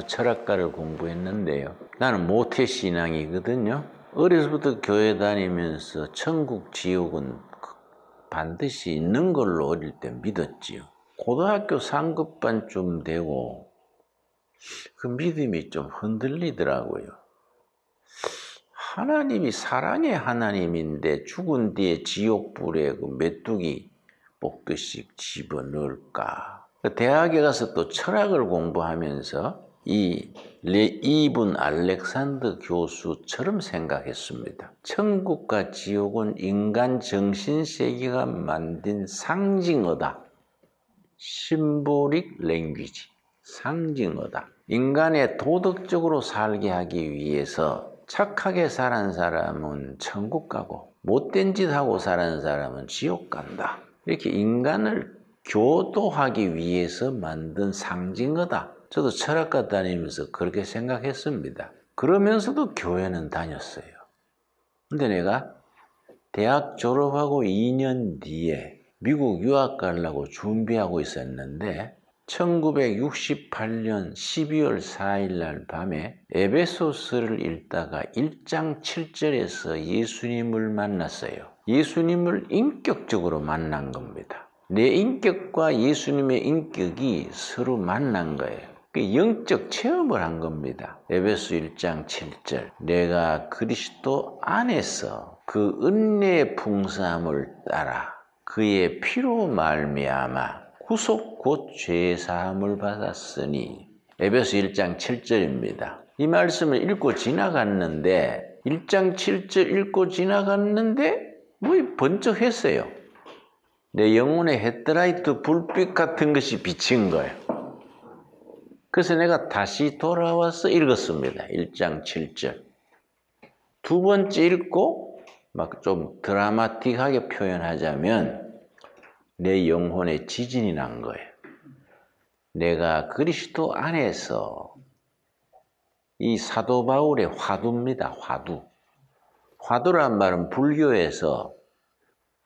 나도 철학가를 공부했는데요. 나는 모태신앙이거든요. 어려서부터 교회 다니면서 천국, 지옥은 반드시 있는 걸로 어릴 때 믿었지요. 고등학교 3급반쯤 되고 그 믿음이 좀 흔들리더라고요. 하나님이 사랑의 하나님인데 죽은 뒤에 지옥불에 그 메뚜기 뽑듯이 집어넣을까? 대학에 가서 또 철학을 공부하면서 이분 알렉산더 교수처럼 생각했습니다. 천국과 지옥은 인간 정신세계가 만든 상징어다. 심보릭 랭귀지, 상징어다. 인간의 도덕적으로 살게 하기 위해서 착하게 살은 사람은 천국 가고 못된 짓 하고 살은 사람은 지옥 간다. 이렇게 인간을 교도하기 위해서 만든 상징어다. 저도 철학과 다니면서 그렇게 생각했습니다. 그러면서도 교회는 다녔어요. 근데 내가 대학 졸업하고 2년 뒤에 미국 유학 가려고 준비하고 있었는데 1968년 12월 4일 날 밤에 에베소서를 읽다가 1장 7절에서 예수님을 만났어요. 예수님을 인격적으로 만난 겁니다. 내 인격과 예수님의 인격이 서로 만난 거예요. 영적 체험을 한 겁니다. 에베소 1장 7절 내가 그리스도 안에서 그 은혜의 풍성함을 따라 그의 피로 말미암아 구속 곧 죄사함을 받았으니 에베소 1장 7절입니다. 이 말씀을 읽고 지나갔는데 1장 7절 읽고 지나갔는데 뭐 번쩍했어요. 내 영혼에 헤드라이트 불빛 같은 것이 비친 거예요. 그래서 내가 다시 돌아와서 읽었습니다. 1장 7절. 두 번째 읽고 막 좀 드라마틱하게 표현하자면 내 영혼에 지진이 난 거예요. 내가 그리스도 안에서 이 사도 바울의 화두입니다. 화두. 화두란 말은 불교에서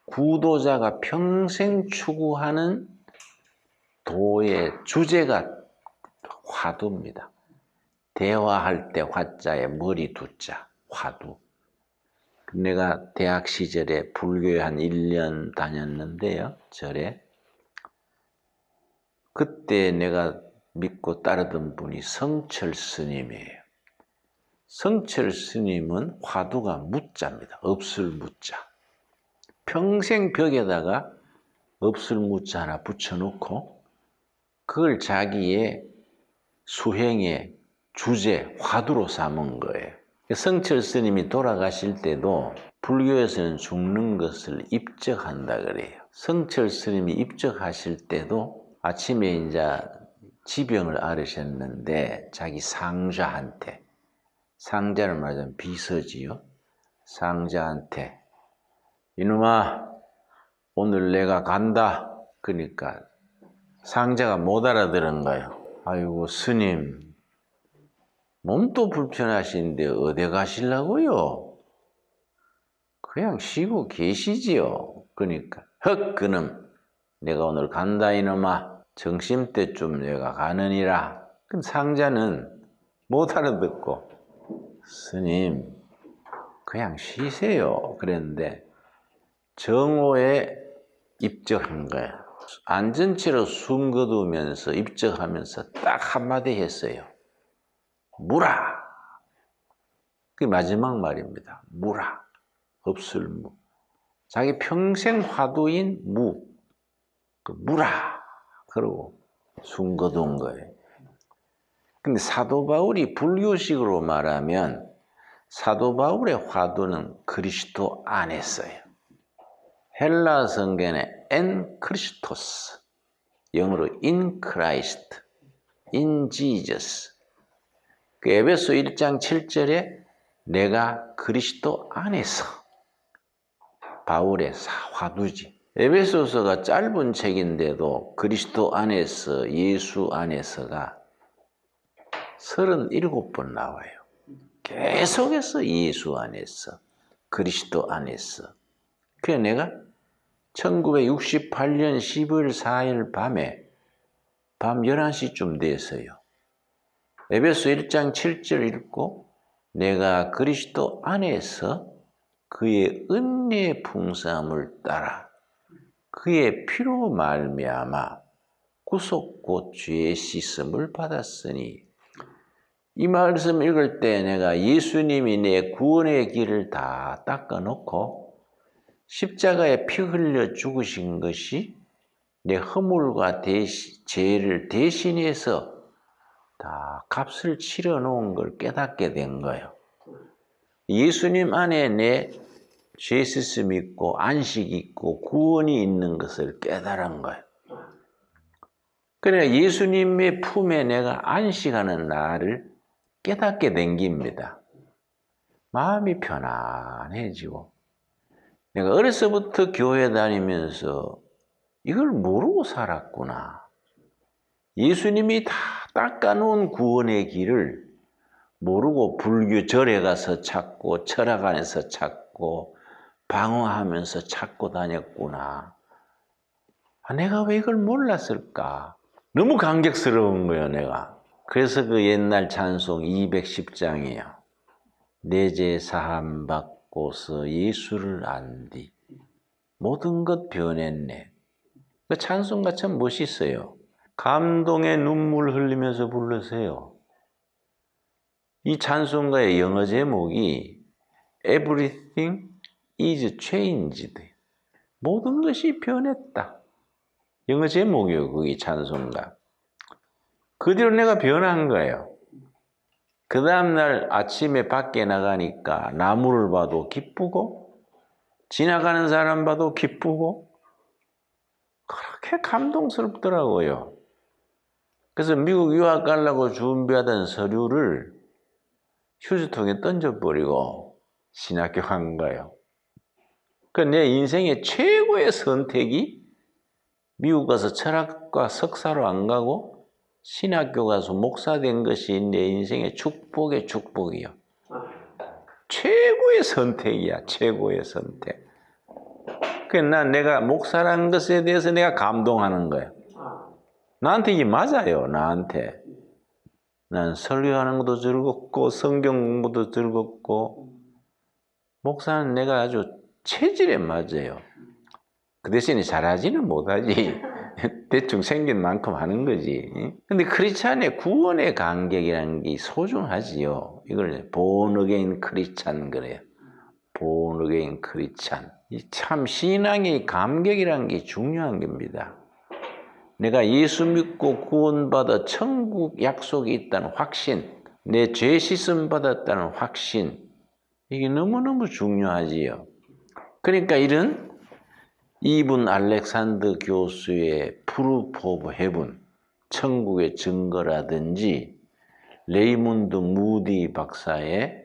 구도자가 평생 추구하는 도의 주제가 화두입니다. 대화할 때 화자에 머리 두자, 화두. 내가 대학 시절에 불교에 한 1년 다녔는데요, 절에. 그때 내가 믿고 따르던 분이 성철 스님이에요. 성철 스님은 화두가 무자입니다. 없을 무자. 평생 벽에다가 없을 무자 하나 붙여놓고 그걸 자기의 수행의 주제, 화두로 삼은 거예요. 성철 스님이 돌아가실 때도 불교에서는 죽는 것을 입적한다 그래요. 성철 스님이 입적하실 때도 아침에 이제 지병을 앓으셨는데 자기 상자한테, 상자를 말하자면 비서지요. 상자한테 이놈아 오늘 내가 간다. 그러니까 상자가 못 알아들은 거예요. 아이고 스님 몸도 불편하신데 어디 가시려고요? 그냥 쉬고 계시지요. 그러니까 헉 그놈 내가 오늘 간다 이놈아 점심때쯤 내가 가느니라. 그 상자는 못 알아듣고 스님 그냥 쉬세요 그랬는데 정오에 입적한 거야. 앉은 채로 숨 거두면서 입적하면서 딱 한마디 했어요. 무라. 그게 마지막 말입니다. 무라. 없을 무. 자기 평생 화두인 무. 그 무라. 그러고 숨 거둔 거예요. 근데 사도 바울이 불교식으로 말하면 사도 바울의 화두는 그리스도 안에서요. 헬라 성경에 en Christos, 영어로 in Christ, in Jesus. 그 에베소 1장 7절에 내가 그리스도 안에서 바울의 화두지. 에베소서가 짧은 책인데도 그리스도 안에서 예수 안에서가 37번 나와요. 계속해서 예수 안에서 그리스도 안에서. 그래서 내가 1968년 10월 4일 밤에 밤 11시쯤 됐어요. 에베소 1장 7절 읽고 내가 그리스도 안에서 그의 은혜의 풍성함을 따라 그의 피로 말미암아 구속 곧 죄의 씻음을 받았으니 이 말씀 읽을 때 내가 예수님이 내 구원의 길을 다 닦아놓고 십자가에 피 흘려 죽으신 것이 내 허물과 죄를 대신해서 다 값을 치러 놓은 걸 깨닫게 된 거예요. 예수님 안에 내 죄 씻음이 있고 안식이 있고 구원이 있는 것을 깨달은 거예요. 그러니까 예수님의 품에 내가 안식하는 나를 깨닫게 된 겁니다. 마음이 편안해지고 내가 어려서부터 교회 다니면서 이걸 모르고 살았구나. 예수님이 다 닦아놓은 구원의 길을 모르고 불교 절에 가서 찾고 철학 안에서 찾고 방황하면서 찾고 다녔구나. 내가 왜 이걸 몰랐을까? 너무 감격스러운 거예요, 내가. 그래서 그 옛날 찬송 210장이에요. 내 죄 사함 받고서 예수를 안디 모든 것 변했네. 그 찬송가 참 멋있어요. 감동의 눈물 흘리면서 불러세요. 이 찬송가의 영어 제목이 Everything is changed. 모든 것이 변했다. 영어 제목이에요, 그게 찬송가. 그 뒤로 내가 변한 거예요. 그 다음날 아침에 밖에 나가니까 나무를 봐도 기쁘고 지나가는 사람 봐도 기쁘고 그렇게 감동스럽더라고요. 그래서 미국 유학 가려고 준비하던 서류를 휴지통에 던져버리고 신학교 간 거예요. 그 내 인생의 최고의 선택이 미국 가서 철학과 석사로 안 가고 신학교 가서 목사 된 것이 내 인생의 축복의 축복이요. 최고의 선택이야, 최고의 선택. 난 내가 목사라는 것에 대해서 내가 감동하는 거예요. 나한테 이게 맞아요, 나한테. 난 설교하는 것도 즐겁고 성경 공부도 즐겁고 목사는 내가 아주 체질에 맞아요. 그 대신에 잘하지는 못하지. 대충 생긴 만큼 하는 거지. 근데 크리스찬의 구원의 감격이라는 게 소중하지요. 이걸 born again 크리스찬 그래요. born again 크리스찬. 참 신앙의 감격이라는 게 중요한 겁니다. 내가 예수 믿고 구원받아 천국 약속이 있다는 확신, 내 죄 씻음 받았다는 확신, 이게 너무너무 중요하지요. 그러니까 이런 이분 알렉산더 교수의 프루프 오브 헤븐, 천국의 증거라든지 레이몬드 무디 박사의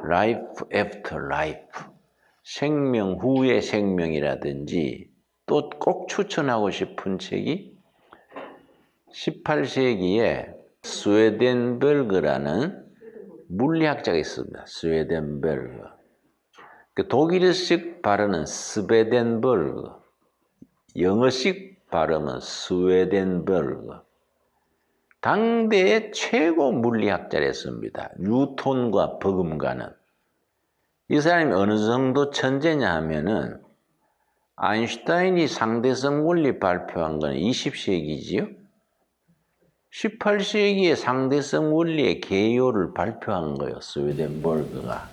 라이프 애프터 라이프, 생명 후의 생명이라든지 또 꼭 추천하고 싶은 책이 18세기에 스웨덴베르그라는 물리학자가 있습니다. 스웨덴베르그. 그 독일식 발음은 스베덴버그, 영어식 발음은 스웨덴버그. 당대의 최고 물리학자였습니다. 뉴턴과 버금가는. 이 사람이 어느 정도 천재냐 하면은 아인슈타인이 상대성 원리 발표한 건 20세기지요. 18세기에 상대성 원리의 개요를 발표한 거예요, 스웨덴버그가.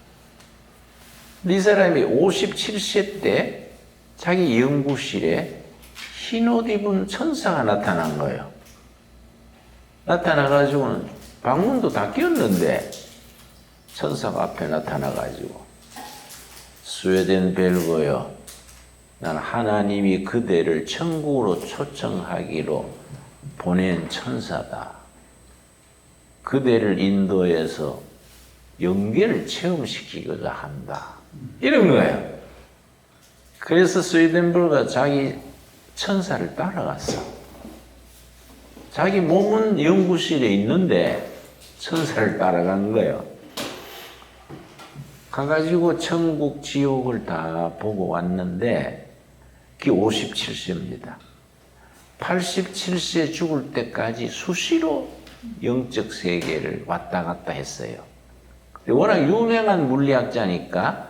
이 사람이 57세 때 자기 연구실에 흰옷 입은 천사가 나타난 거예요. 나타나가지고는 방문도 다 꼈는데 천사가 앞에 나타나가지고 스웨덴베르그요, 난 하나님이 그대를 천국으로 초청하기로 보낸 천사다. 그대를 인도해서 영계를 체험시키고자 한다. 이런 거예요. 그래서 스웨덴버그가 자기 천사를 따라갔어. 자기 몸은 연구실에 있는데 천사를 따라간 거예요. 가가지고 천국, 지옥을 다 보고 왔는데 그게 57세입니다. 87세 죽을 때까지 수시로 영적 세계를 왔다 갔다 했어요. 워낙 유명한 물리학자니까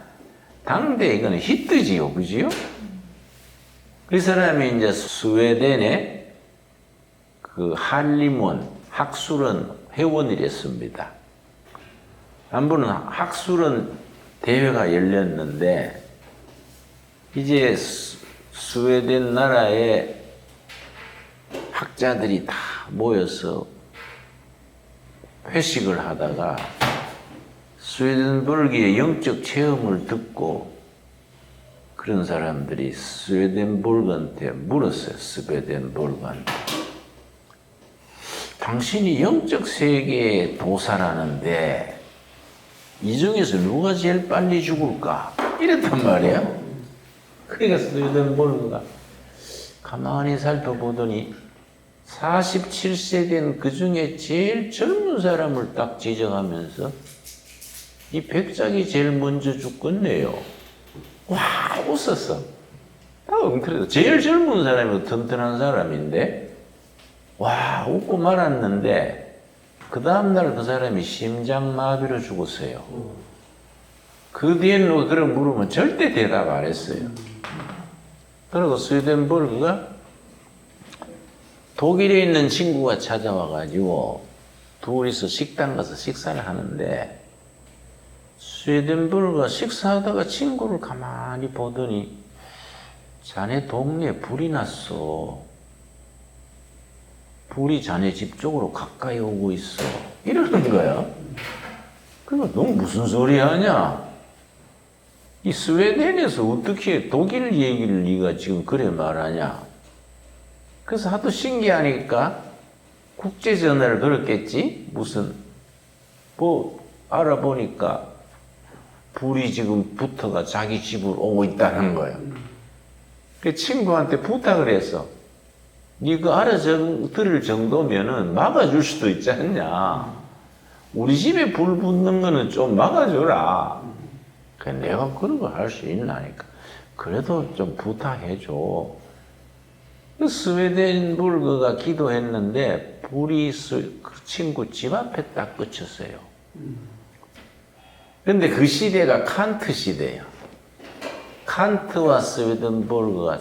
당대 이거는 히트지요, 그지요? 그 사람이 이제 스웨덴의 그 한림원 학술원 회원이랬습니다. 한 번은 학술원 대회가 열렸는데 이제 스웨덴 나라의 학자들이 다 모여서 회식을 하다가 스웨덴볼그의 영적 체험을 듣고 그런 사람들이 스웨덴볼그한테 물었어요. 스웨덴볼그한테. 당신이 영적 세계의 도사라는데 이 중에서 누가 제일 빨리 죽을까? 이랬단 말이야. 그러니까 스웨덴볼그가 가만히 살펴보더니 47세 된 그 중에 제일 젊은 사람을 딱 지정하면서 이 백작이 제일 먼저 죽겠네요. 와, 웃었어. 딱 엉터리다. 제일 젊은 사람이 튼튼한 사람인데, 와, 웃고 말았는데, 그 다음날 그 사람이 심장마비로 죽었어요. 그 뒤에는 그런 물으면 절대 대답 안 했어요. 그리고 스웨덴볼그가 독일에 있는 친구가 찾아와가지고 둘이서 식당 가서 식사를 하는데 스웨덴볼그가 식사하다가 친구를 가만히 보더니 자네 동네에 불이 났어. 불이 자네 집 쪽으로 가까이 오고 있어. 이러는 거야. 그러니까 너 무슨 소리 하냐? 이 스웨덴에서 어떻게 독일 얘기를 네가 지금 그래 말하냐? 그래서 하도 신기하니까 국제전화를 걸었겠지? 무슨 뭐 알아보니까 불이 지금 붙어가 자기 집으로 오고 있다는 거예요. 그 친구한테 부탁을 했어. 네가 알아들을 정도면은 막아줄 수도 있지 않냐? 우리 집에 불 붙는 거는 좀 막아줘라. 그래, 내가 그런 거 할 수 있나니까. 그래도 좀 부탁해줘. 스웨덴볼그가 기도했는데 불이 그 친구 집 앞에 딱 그쳤어요. 근데 그 시대가 칸트 시대예요. 칸트와 스웨덴볼그가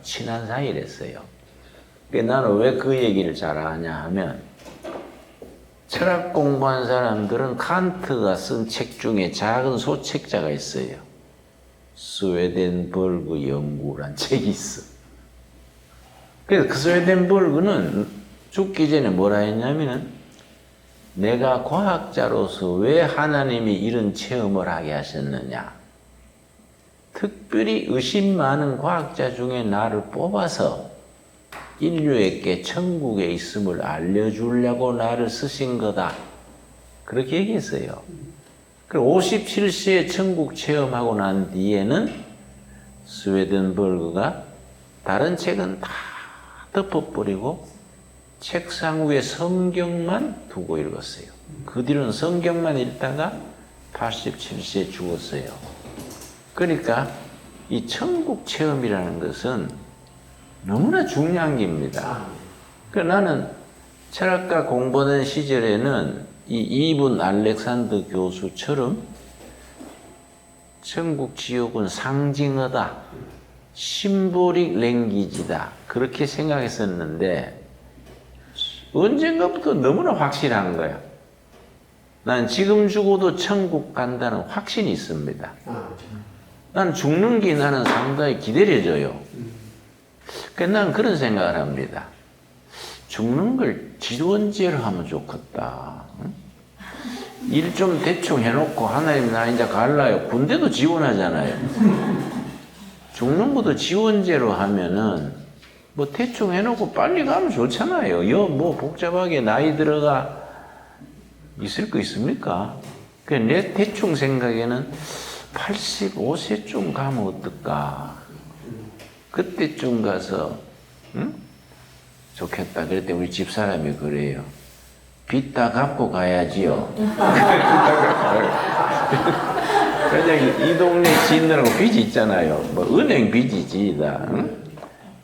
친한 사이랬어요. 나는 왜 그 얘기를 잘 아냐 하면 철학 공부한 사람들은 칸트가 쓴 책 중에 작은 소책자가 있어요. 스웨덴볼그 연구란 책이 있어. 그래서 그 스웨덴볼그는 죽기 전에 뭐라 했냐면은 내가 과학자로서 왜 하나님이 이런 체험을 하게 하셨느냐. 특별히 의심 많은 과학자 중에 나를 뽑아서 인류에게 천국에 있음을 알려주려고 나를 쓰신 거다. 그렇게 얘기했어요. 그리고 57세에 천국 체험하고 난 뒤에는 스웨덴볼그가 다른 책은 다 덮어버리고 책상 위에 성경만 두고 읽었어요. 그 뒤로는 성경만 읽다가 87세에 죽었어요. 그러니까 이 천국 체험이라는 것은 너무나 중요한 겁니다. 나는 철학과 공부하는 시절에는 이 이분 알렉산더 교수처럼 천국 지옥은 상징어다. 심보릭 랭귀지다. 그렇게 생각했었는데 언젠가부터 너무나 확실한 거야. 난 지금 죽어도 천국 간다는 확신이 있습니다. 난 죽는 게 나는 상당히 기다려져요. 그래서 난 그런 생각을 합니다. 죽는 걸 지원제로 하면 좋겠다. 일 좀 대충 해놓고 하나님 나 이제 갈라요. 군대도 지원하잖아요. 죽는 것도 지원제로 하면은 뭐 대충 해놓고 빨리 가면 좋잖아요. 뭐 복잡하게 나이 들어가 있을 거 있습니까? 내 대충 생각에는 85세쯤 가면 어떨까? 그때쯤 가서 좋겠다. 그랬더니 우리 집사람이 그래요. 빚 다 갚고 가야지요. 그냥 이 동네 지느라고 빚이 있잖아요. 뭐 은행 빚이지 다.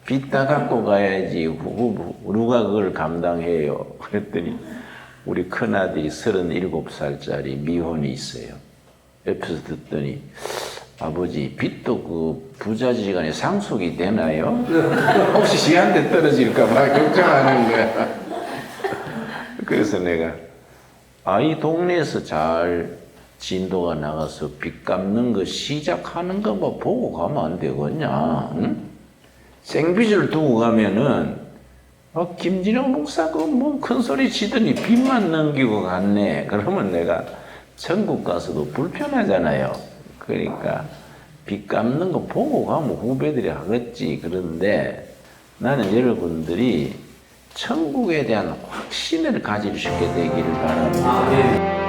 빚 다 갚고 가야지. 누가 그걸 감당해요? 그랬더니 우리 큰아들이 37살짜리 미혼이 있어요. 옆에서 듣더니 아버지 빚도 그 부자지간에 상속이 되나요? 혹시 시한테 떨어질까 봐 걱정하는 거야. 그래서 내가 이 동네에서 잘 진도가 나가서 빚 갚는 거 시작하는 거 뭐 보고 가면 안 되겠냐? 응? 생빚을 두고 가면은 김진영 목사 뭐 큰 소리 치더니 빚만 넘기고 갔네. 그러면 내가 천국 가서도 불편하잖아요. 그러니까 빚 갚는 거 보고 가면 후배들이 하겠지. 그런데 나는 여러분들이 천국에 대한 확신을 가질 수 있게 되기를 바랍니다.